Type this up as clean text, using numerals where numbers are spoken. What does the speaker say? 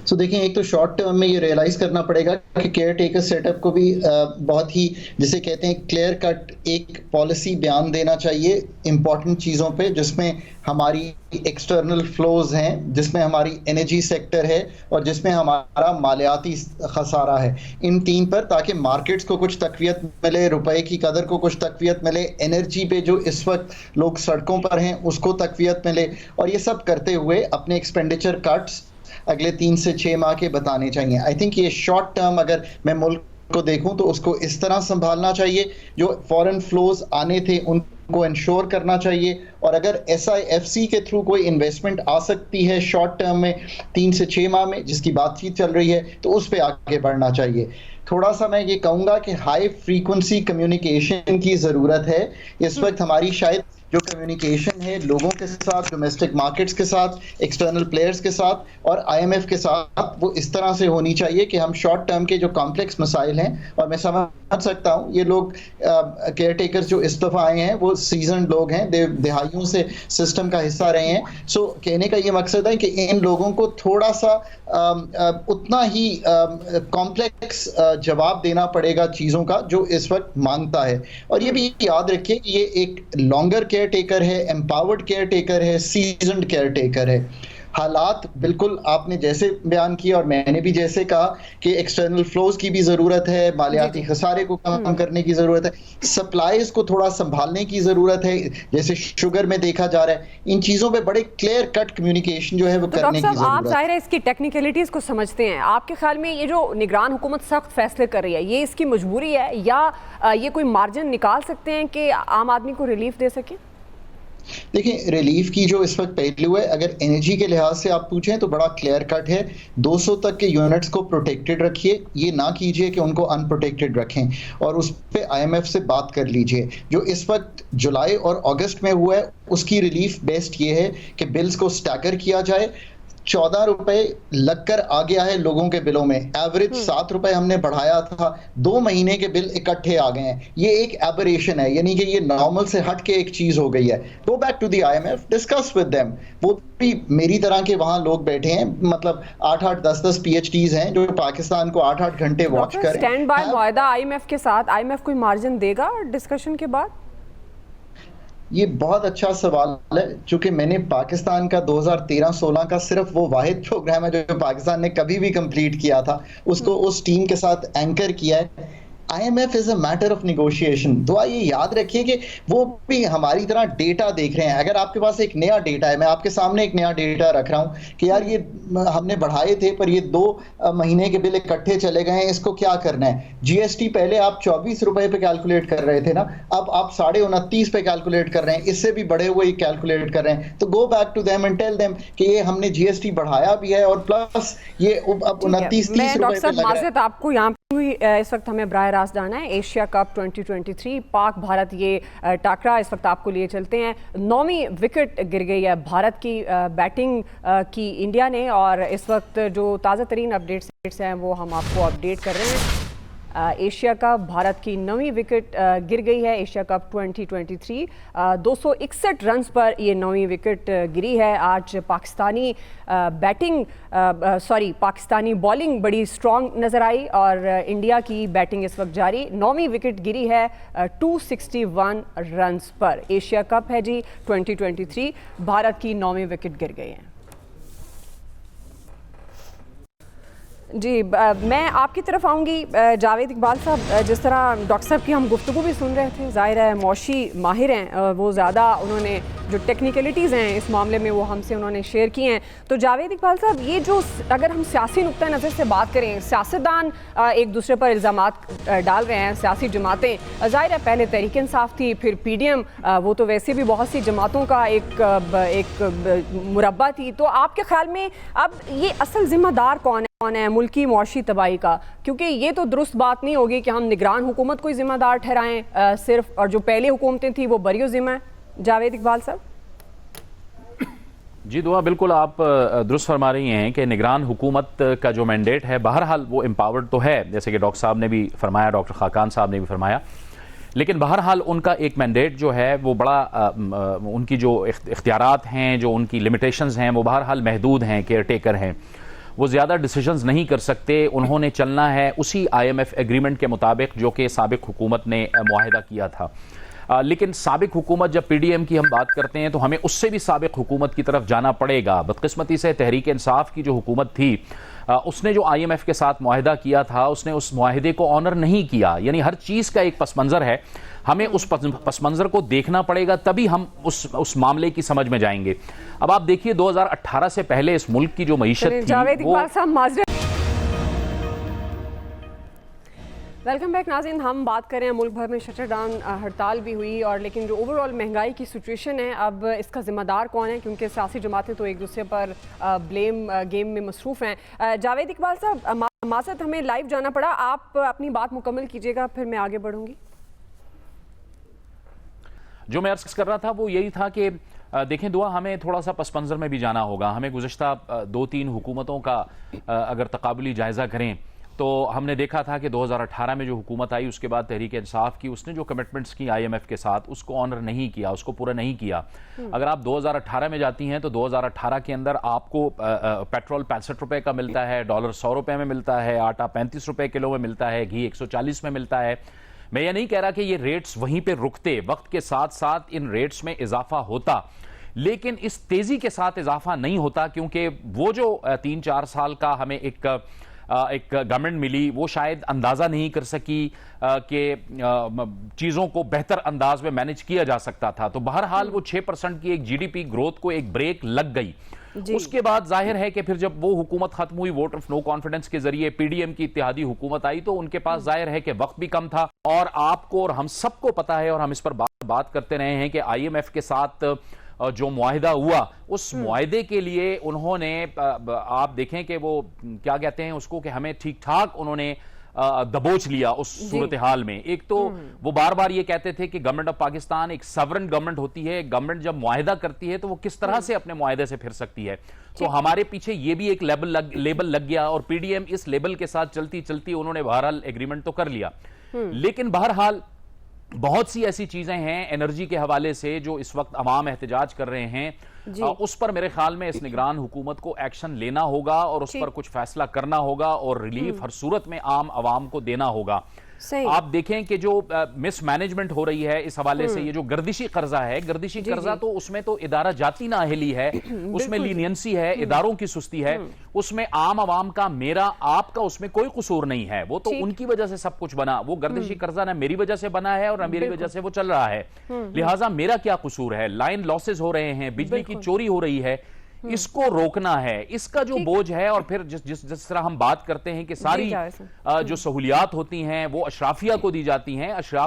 सो देखें, एक तो शॉर्ट टर्म में ये रियलाइज करना पड़ेगा कि केयर टेकर सेटअप को भी बहुत ही, जिसे कहते हैं, क्लियर कट एक पॉलिसी बयान देना चाहिए इंपॉर्टेंट चीज़ों पे, जिसमें हमारी एक्सटर्नल फ्लोज हैं, जिसमें हमारी एनर्जी सेक्टर है और जिसमें हमारा मालियाती खसारा है, इन तीन पर, ताकि मार्केट्स को कुछ तकवीत मिले, रुपए की कदर को कुछ तकवीत मिले, एनर्जी पे जो इस वक्त लोग सड़कों पर हैं उसको तकवीत मिले, और ये सब करते हुए अपने एक्सपेंडिचर कट्स अगले 3 से 6 माह के बताने चाहिए। आई थिंक ये शॉर्ट टर्म, अगर मैं मुल्क को देखूं तो उसको इस तरह संभालना चाहिए, जो फॉरेन फ्लोज आने थे उनको इंश्योर करना चाहिए, और अगर SIFC के थ्रू कोई इन्वेस्टमेंट आ सकती है शॉर्ट टर्म में 3 से 6 माह में, जिसकी बातचीत चल रही है, तो उस पर आगे बढ़ना चाहिए। थोड़ा सा मैं ये कहूँगा कि हाई फ्रीक्वेंसी कम्युनिकेशन की ज़रूरत है इस वक्त। हमारी शायद जो कम्युनिकेशन है लोगों के साथ, डोमेस्टिक मार्केट्स के साथ, एक्सटर्नल प्लेयर्स के साथ और IMF के साथ, वो इस तरह से होनी चाहिए कि हम शॉर्ट टर्म के जो कॉम्प्लेक्स मसाइल हैं, और मैं समझ सकता हूँ ये लोग केयर टेकर्स जो इस दफ़ा आए हैं वो सीजन लोग हैं, दिहाइयों से सिस्टम का हिस्सा रहे हैं। सो कहने का ये मकसद है कि इन लोगों को थोड़ा सा उतना ही कॉम्प्लेक्स जवाब देना पड़ेगा चीज़ों का जो इस वक्त मांगता है। और ये भी याद रखिए कि ये एक लॉन्गर केयर टेकर है, एम्पावर्ड केयर टेकर है, सीजन्ड केयर टेकर है। हालात बिल्कुल आपने जैसे बयान किया और मैंने भी जैसे कहा कि एक्सटर्नल फ्लोज की भी ज़रूरत है, मालियाती खसारे को कम करने की ज़रूरत है, सप्लाईज को थोड़ा संभालने की ज़रूरत है, जैसे शुगर में देखा जा रहा है। इन चीज़ों पे बड़े क्लियर कट कम्युनिकेशन जो है वो करने की ज़रूरत है। आप ज़ाहिर है इसकी टेक्निकलिटीज़ को समझते हैं, आपके ख्याल में ये जो निगरान हुकूमत सख्त फैसले कर रही है, ये इसकी मजबूरी है या ये कोई मार्जिन निकाल सकते हैं कि आम आदमी को रिलीफ दे सके? देखिए, रिलीफ की जो इस वक्त पहलू है, अगर एनर्जी के लिहाज से आप पूछें तो बड़ा क्लियर कट है। 200 तक के यूनिट्स को प्रोटेक्टेड रखिए, ये ना कीजिए कि उनको अनप्रोटेक्टेड रखें, और उस पे IMF से बात कर लीजिए। जो इस वक्त जुलाई और अगस्त में हुआ है उसकी रिलीफ बेस्ट ये है कि बिल्स को स्टैगर किया जाए। 14 रुपए लगकर आ गया है लोगों के बिलों में, एवरेज 7 रुपए हमने बढ़ाया था, 2 महीने के बिल इकट्ठे आ गए हैं। ये एक एबरेशन है, यानी कि ये नॉर्मल से हट के एक चीज हो गई है। Go back to the IMF, discuss with them. वो भी मेरी तरह के वहां लोग बैठे हैं, मतलब 8-8, 10-10 PhDs हैं जो पाकिस्तान को 8-8 घंटे वॉच करें। स्टैंड बाय मुआहदा IMF के साथ, IMF कोई मार्जिन देगा डिस्कशन के बाद? ये बहुत अच्छा सवाल है, चूंकि मैंने पाकिस्तान का 2013-16 का सिर्फ वो वाहिद प्रोग्राम है जो पाकिस्तान ने कभी भी कंप्लीट किया था, उसको उस टीम के साथ एंकर किया है। IMF is a matter of negotiation. तो ये याद रखिए कि वो भी हमारी तरह डेटा देख रहे हैं। अगर आपके पास एक नया डेटा है, मैं आपके सामने एक नया डेटा रख रहा हूं कि यार ये हमने बढ़ाए थे पर ये 2 महीने के बिल इकट्ठे चले गए हैं, इसको क्या करना है। GST पहले आप 24 रुपए पे कैलकुलेट कर रहे थे ना, अब आप 29.5 पे कैलकुलेट कर रहे हैं, इससे भी बढ़े हुए कैलकुलेट कर रहे हैं। तो go back to them and tell them कि ये हमने GST बढ़ाया भी है और प्लस ये अब 29-30 रुपए पे लग रहा है। आपको यहाँ इस वक्त हमें बराह रास्त जाना है एशिया कप 2023 पाक भारत ये टाकरा इस वक्त आपको लिए चलते हैं। 9वीं विकेट गिर गई है भारत की बैटिंग की इंडिया ने, और इस वक्त जो ताज़ा तरीन अपडेट्स हैं वो हम आपको अपडेट कर रहे हैं। एशिया कप भारत की 9वीं विकेट गिर गई है एशिया कप 2023। 261 रन्स पर ये 9वीं विकेट गिरी है। आज पाकिस्तानी पाकिस्तानी बॉलिंग बड़ी स्ट्रॉन्ग नज़र आई और इंडिया की बैटिंग इस वक्त जारी। 9वीं विकेट गिरी है 261 रन्स पर। एशिया कप है जी 2023, भारत की 9वीं विकेट गिर गई है। जी मैं आपकी तरफ आऊँगी जावेद इकबाल साहब। जिस तरह डॉक्टर साहब की हम गुफ्तगू भी सुन रहे थे, ज़ाहिर है मौशी माहिर हैं, वो ज़्यादा उन्होंने जो टेक्निकलिटीज़ हैं इस मामले में वो हमसे उन्होंने शेयर की हैं। तो जावेद इकबाल साहब, ये जो अगर हम सियासी नुक्ता नज़र से बात करें, सियासतदान एक दूसरे पर इल्ज़ामात डाल रहे हैं, सियासी जमातें, ज़ाहिर है पहले तहरीक इंसाफ थी, फिर PDM, वो तो वैसे भी बहुत सी जमातों का एक मुरब्बा थी। तो आपके ख्याल में अब ये असल ज़िम्मेदार कौन है मुल्की मौशी तबाही का? क्योंकि ये तो दुरुस्त बात नहीं होगी कि हम निगरान हुकूमत को जिम्मेदार ठहराएं सिर्फ, और जो पहले हुकूमतें थी वो बरियो जिम्मा है। जावेद इकबाल साहब जी दुआ, बिल्कुल आप दुरुस्त फरमा रही हैं कि निगरान हुकूमत का जो मैंडेट है बहरहाल वो एम्पावर्ड तो है, जैसे कि डॉक्टर साहब ने भी फरमाया, डॉक्टर खाकान साहब ने भी फरमाया, लेकिन बहरहाल उनका एक मैंडेट जो है वो बड़ा उनकी जो इख्तियारात हैं, जो उनकी लिमिटेशंस हैं वो बहरहाल महदूद हैं, केयर टेकर हैं। वो ज़्यादा डिसीजंस नहीं कर सकते, उन्होंने चलना है उसी IMF एग्रीमेंट के मुताबिक जो कि साबिक हुकूमत ने मुआहिदा किया था। लेकिन साबिक हुकूमत, जब PDM की हम बात करते हैं तो हमें उससे भी साबिक हुकूमत की तरफ जाना पड़ेगा। बदकिस्मती से तहरीक इंसाफ की जो हुकूमत थी, उसने जो IMF के साथ मुआहिदा किया था, उसने उस मुआहिदे को ऑनर नहीं किया। यानी हर चीज़ का एक पस मंज़र है, हमें उस पस मंज़र को देखना पड़ेगा, तभी हम उस मामले की समझ में जाएंगे। अब आप देखिए 2018 से पहले इस मुल्क की जो मईशत थी, वेलकम बैक नाज़रीन। हम बात करें मुल्क भर में शटर डाउन हड़ताल भी हुई, और लेकिन जो ओवरऑल महंगाई की सिचुएशन है, अब इसका ज़िम्मेदार कौन है, क्योंकि सियासी जमातें तो एक दूसरे पर ब्लेम गेम में मसरूफ़ हैं। जावेद इकबाल साहब, माज़रत हमें लाइव जाना पड़ा, आप अपनी बात मुकम्मल कीजिएगा, फिर मैं आगे बढ़ूँगी। जो मैं अर्ज़ कर रहा था वो यही था कि देखें दुआ, हमें थोड़ा सा पस मंज़र में भी जाना होगा। हमें गुज़श्ता 2-3 हुकूमतों का अगर तकाबुली जायज़ा करें तो हमने देखा था कि 2018 में जो हुकूमत आई, उसके बाद तहरीक इंसाफ की, उसने जो कमिटमेंट्स की IMF के साथ, उसको ऑनर नहीं किया, उसको पूरा नहीं किया। अगर आप 2018 में जाती हैं तो 2018 के अंदर आपको पेट्रोल 65 रुपए का मिलता है, डॉलर 100 रुपए में मिलता है, आटा 35 रुपए किलो में मिलता है, घी 140 में मिलता है। मैं ये नहीं कह रहा कि ये रेट्स वहीं पे रुकते, वक्त के साथ साथ इन रेट्स में इजाफा होता, लेकिन इस तेजी के साथ इजाफा नहीं होता, क्योंकि वो जो 3-4 साल का हमें एक गवर्नमेंट मिली, वो शायद अंदाज़ा नहीं कर सकी कि चीज़ों को बेहतर अंदाज में मैनेज किया जा सकता था। तो बहरहाल वो 6% की एक GDP ग्रोथ को एक ब्रेक लग गई। उसके बाद जाहिर है कि फिर जब वो हुकूमत खत्म हुई, वोट ऑफ नो कॉन्फिडेंस के जरिए PDM की इत्तेहादी हुकूमत आई, तो उनके पास जाहिर है कि वक्त भी कम था। और आपको और हम सबको पता है, और हम इस पर बात करते रहे हैं, कि IMF के साथ जो मुआहिदा हुआ, उस मुआहिदे के लिए उन्होंने, आप देखें कि वो क्या कहते हैं उसको, कि हमें ठीक ठाक उन्होंने दबोच लिया उस सूरत हाल में। एक तो वो बार बार ये कहते थे कि गवर्नमेंट ऑफ पाकिस्तान एक सवरन गवर्नमेंट होती है, गवर्नमेंट जब मुआहिदा करती है तो वो किस तरह से अपने मुआहिदे से फिर सकती है। तो हमारे पीछे ये भी एक लेबल लग गया, और PDM इस लेबल के साथ चलती चलती उन्होंने बहरहाल एग्रीमेंट तो कर लिया। लेकिन बहरहाल बहुत सी ऐसी चीजें हैं एनर्जी के हवाले से जो इस वक्त अवाम एहतजाज कर रहे हैं, उस पर मेरे ख्याल में इस निगरान हुकूमत को एक्शन लेना होगा और उस पर कुछ फैसला करना होगा, और रिलीफ हर सूरत में आम अवाम को देना होगा। आप देखें कि जो मिसमैनेजमेंट हो रही है इस हवाले से, ये जो गर्दिशी कर्जा है, गर्दिशी कर्जा तो उसमें तो इदारा जाती नाअहली है, उसमें लीनियंसी है, इदारों की सुस्ती है, उसमें आम आवाम का, मेरा, आपका उसमें कोई कसूर नहीं है। वो तो उनकी वजह से सब कुछ बना। वो गर्दिशी कर्जा ना मेरी वजह से बना है और ना मेरी वजह से वो चल रहा है, लिहाजा मेरा क्या कसूर है। लाइन लॉसेज हो रहे हैं, बिजली की चोरी हो रही है, इसको रोकना है, इसका जो बोझ है। और फिर जिस तरह हम बात करते हैं कि सारी जो सहूलियात होती हैं वो अशराफिया को दी जाती हैं, अशराफ